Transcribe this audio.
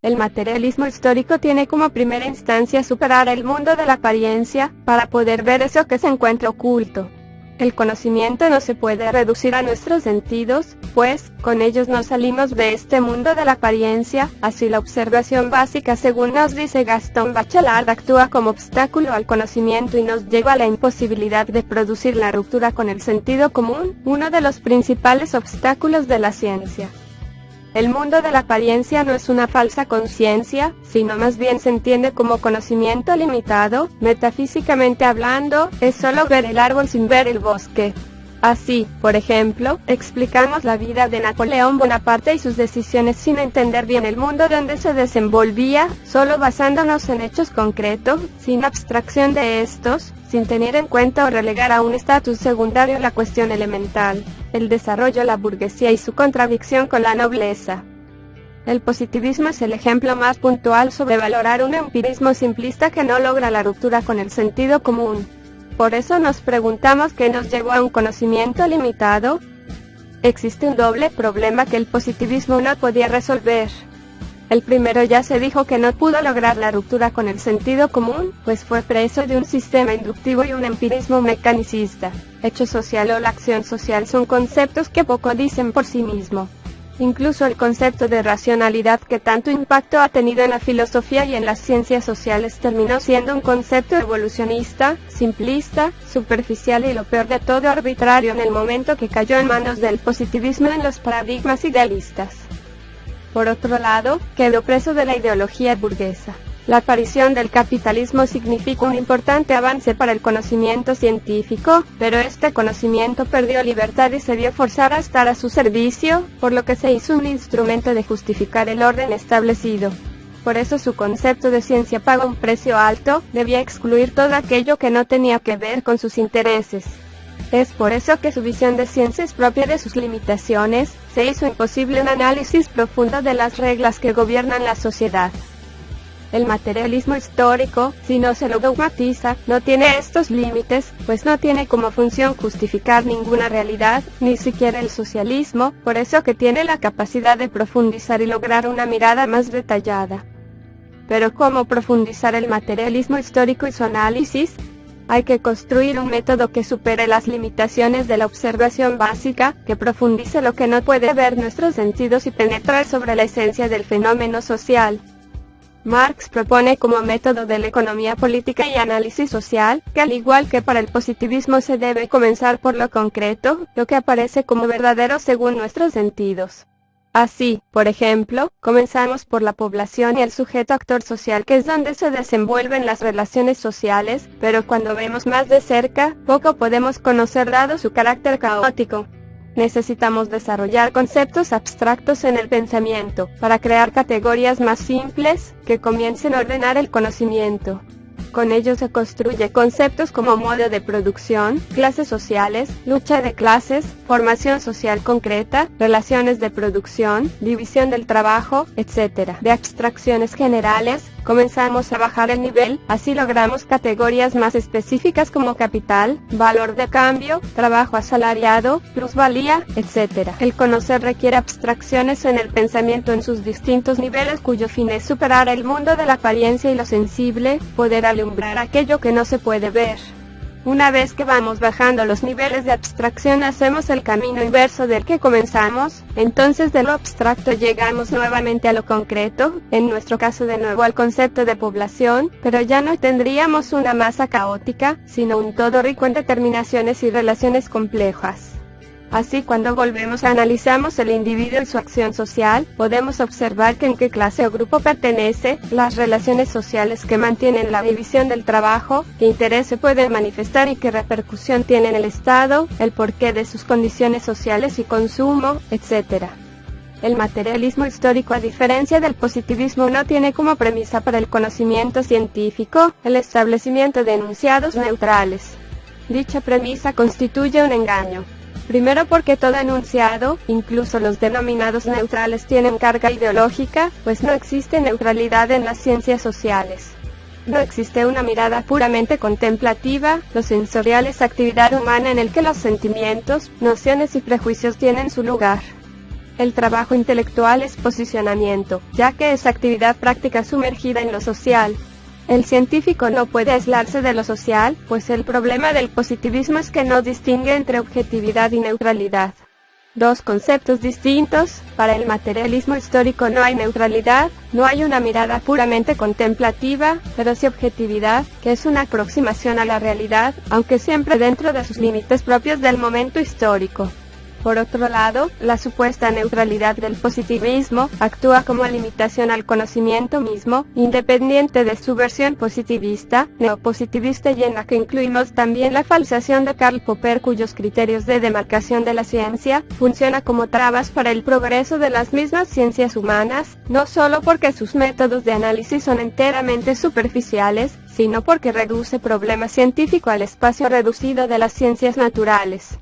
El materialismo histórico tiene como primera instancia superar el mundo de la apariencia, para poder ver eso que se encuentra oculto. El conocimiento no se puede reducir a nuestros sentidos, pues, con ellos no salimos de este mundo de la apariencia, así la observación básica, según nos dice Gaston Bachelard, actúa como obstáculo al conocimiento y nos lleva a la imposibilidad de producir la ruptura con el sentido común, uno de los principales obstáculos de la ciencia. El mundo de la apariencia no es una falsa conciencia, sino más bien se entiende como conocimiento limitado. Metafísicamente hablando, es solo ver el árbol sin ver el bosque. Así, por ejemplo, explicamos la vida de Napoleón Bonaparte y sus decisiones sin entender bien el mundo donde se desenvolvía, solo basándonos en hechos concretos, sin abstracción de estos, sin tener en cuenta o relegar a un estatus secundario la cuestión elemental, el desarrollo, la burguesía y su contradicción con la nobleza. El positivismo es el ejemplo más puntual sobre valorar un empirismo simplista que no logra la ruptura con el sentido común. Por eso nos preguntamos qué nos llevó a un conocimiento limitado. Existe un doble problema que el positivismo no podía resolver. El primero ya se dijo que no pudo lograr la ruptura con el sentido común, pues fue preso de un sistema inductivo y un empirismo mecanicista. Hecho social o la acción social son conceptos que poco dicen por sí mismos. Incluso el concepto de racionalidad que tanto impacto ha tenido en la filosofía y en las ciencias sociales terminó siendo un concepto evolucionista, simplista, superficial y lo peor de todo arbitrario en el momento que cayó en manos del positivismo en los paradigmas idealistas. Por otro lado, quedó preso de la ideología burguesa. La aparición del capitalismo significó un importante avance para el conocimiento científico, pero este conocimiento perdió libertad y se vio forzado a estar a su servicio, por lo que se hizo un instrumento de justificar el orden establecido. Por eso su concepto de ciencia paga un precio alto, debía excluir todo aquello que no tenía que ver con sus intereses. Es por eso que su visión de ciencia es propia de sus limitaciones, se hizo imposible un análisis profundo de las reglas que gobiernan la sociedad. El materialismo histórico, si no se lo dogmatiza, no tiene estos límites, pues no tiene como función justificar ninguna realidad, ni siquiera el socialismo, por eso que tiene la capacidad de profundizar y lograr una mirada más detallada. Pero ¿cómo profundizar el materialismo histórico y su análisis? Hay que construir un método que supere las limitaciones de la observación básica, que profundice lo que no puede ver nuestros sentidos y penetrar sobre la esencia del fenómeno social. Marx propone como método de la economía política y análisis social, que al igual que para el positivismo se debe comenzar por lo concreto, lo que aparece como verdadero según nuestros sentidos. Así, por ejemplo, comenzamos por la población y el sujeto actor social, que es donde se desenvuelven las relaciones sociales, pero cuando vemos más de cerca, poco podemos conocer dado su carácter caótico. Necesitamos desarrollar conceptos abstractos en el pensamiento, para crear categorías más simples, que comiencen a ordenar el conocimiento. Con ello se construye conceptos como modo de producción, clases sociales, lucha de clases, formación social concreta, relaciones de producción, división del trabajo, etc. De abstracciones generales, comenzamos a bajar el nivel, así logramos categorías más específicas como capital, valor de cambio, trabajo asalariado, plusvalía, etc. El conocer requiere abstracciones en el pensamiento en sus distintos niveles, cuyo fin es superar el mundo de la apariencia y lo sensible, poder alumbrar aquello que no se puede ver. Una vez que vamos bajando los niveles de abstracción, hacemos el camino inverso del que comenzamos, entonces de lo abstracto llegamos nuevamente a lo concreto, en nuestro caso de nuevo al concepto de población, pero ya no tendríamos una masa caótica, sino un todo rico en determinaciones y relaciones complejas. Así, cuando volvemos a analizamos el individuo y su acción social, podemos observar que en qué clase o grupo pertenece, las relaciones sociales que mantienen la división del trabajo, qué interés se puede manifestar y qué repercusión tiene en el Estado, el porqué de sus condiciones sociales y consumo, etc. El materialismo histórico, a diferencia del positivismo, no tiene como premisa para el conocimiento científico el establecimiento de enunciados neutrales. Dicha premisa constituye un engaño. Primero porque todo enunciado, incluso los denominados neutrales, tienen carga ideológica, pues no existe neutralidad en las ciencias sociales. No existe una mirada puramente contemplativa, lo sensorial es actividad humana en el que los sentimientos, nociones y prejuicios tienen su lugar. El trabajo intelectual es posicionamiento, ya que es actividad práctica sumergida en lo social. El científico no puede aislarse de lo social, pues el problema del positivismo es que no distingue entre objetividad y neutralidad. Dos conceptos distintos. Para el materialismo histórico no hay neutralidad, no hay una mirada puramente contemplativa, pero sí objetividad, que es una aproximación a la realidad, aunque siempre dentro de sus límites propios del momento histórico. Por otro lado, la supuesta neutralidad del positivismo actúa como limitación al conocimiento mismo, independiente de su versión positivista, neopositivista, y en la que incluimos también la falsación de Karl Popper, cuyos criterios de demarcación de la ciencia funciona como trabas para el progreso de las mismas ciencias humanas, no solo porque sus métodos de análisis son enteramente superficiales, sino porque reduce problema científico al espacio reducido de las ciencias naturales.